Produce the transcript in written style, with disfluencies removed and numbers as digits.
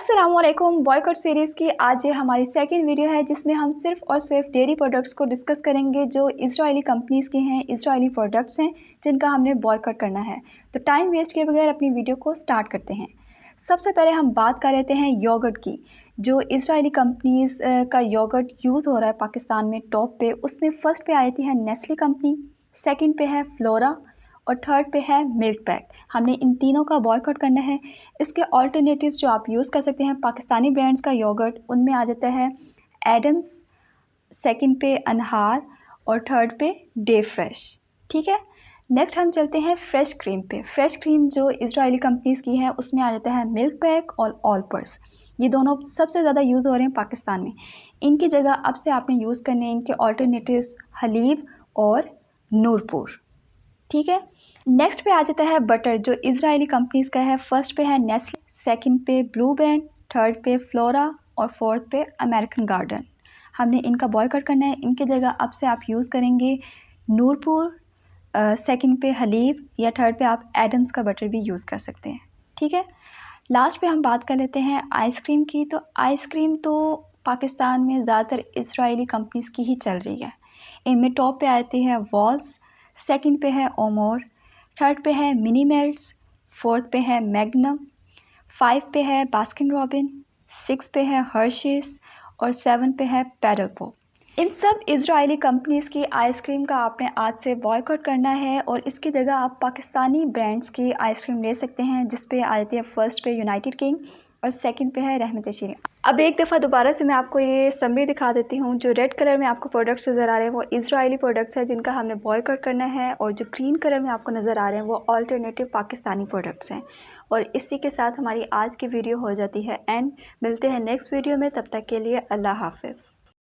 अस्सलामुअलैकुम। Boycott series की आज ये हमारी सेकंड वीडियो है जिसमें हम सिर्फ और सिर्फ डेयरी प्रोडक्ट्स को डिस्कस करेंगे जो इजरायली कंपनीज़ के हैं, इजरायली प्रोडक्ट्स हैं जिनका हमने बॉयकॉट करना है। तो टाइम वेस्ट किए बगैर अपनी वीडियो को स्टार्ट करते हैं। सबसे पहले हम बात कर लेते हैं योगर्ट की। जो इजरायली कंपनीज़ का योगर्ट यूज़ हो रहा है पाकिस्तान में टॉप पे, उसमें फ़र्स्ट पे आई थी है नेस्ले कंपनी, सेकंड पे है फ्लोरा और थर्ड पे है मिल्क पैक। हमने इन तीनों का बॉयकॉट करना है। इसके ऑल्टरनेटिव्स जो आप यूज़ कर सकते हैं पाकिस्तानी ब्रांड्स का योगर्ट, उनमें आ जाता है एडम्स, सेकंड पे अनहार और थर्ड पे डे फ्रेश। ठीक है, नेक्स्ट हम चलते हैं फ्रेश क्रीम पे। फ्रेश क्रीम जो इजरायली कंपनीज़ की है उसमें आ जाता है मिल्क पैक और ऑलपर्स। ये दोनों सबसे ज़्यादा यूज़ हो रहे हैं पाकिस्तान में। इनकी जगह अब से आपने यूज़ करने हैं इनके ऑल्टरनेटिव्स हलीब और नूरपुर। ठीक है, नेक्स्ट पे आ जाता है बटर जो इजरायली कंपनीज़ का है। फर्स्ट पे है नेस्ले, सेकंड पे ब्लू बैंड, थर्ड पे फ्लोरा और फोर्थ पे अमेरिकन गार्डन। हमने इनका बॉयकॉट करना है। इनकी जगह अब से आप यूज़ करेंगे नूरपुर, सेकंड पे हलीब या थर्ड पे आप एडम्स का बटर भी यूज़ कर सकते हैं। ठीक है, लास्ट पे हम बात कर लेते हैं आइसक्रीम की। तो आइसक्रीम तो पाकिस्तान में ज़्यादातर इजरायली कंपनीज़ की ही चल रही है। इनमें टॉप पे आती है वॉल्स, सेकंड पे है ओमोर, थर्ड पे है मिनी मेल्ट्स, फोर्थ पे है मैग्नम, 5 पे है बास्किन रॉबिन, 6 पे है हर्शीज़ और 7 पे है पेडल पॉप। इन सब इजरायली कंपनीज़ की आइसक्रीम का आपने आज से बॉयकॉट करना है और इसकी जगह आप पाकिस्तानी ब्रांड्स की आइसक्रीम ले सकते हैं जिस पे आ जाती है फर्स्ट पे यूनाइटेड किंग और सेकंड पे है रहमत शीरी। अब एक दफ़ा दोबारा से मैं आपको ये समरी दिखा देती हूँ। जो रेड कलर में आपको प्रोडक्ट्स नज़र आ रहे हैं वो इजरायली प्रोडक्ट्स हैं जिनका हमने बॉयकॉट करना है, और जो ग्रीन कलर में आपको नज़र आ रहे हैं वो अल्टरनेटिव पाकिस्तानी प्रोडक्ट्स हैं। और इसी के साथ हमारी आज की वीडियो हो जाती है एंड। मिलते हैं नेक्स्ट वीडियो में, तब तक के लिए अल्लाह हाफ़िज़।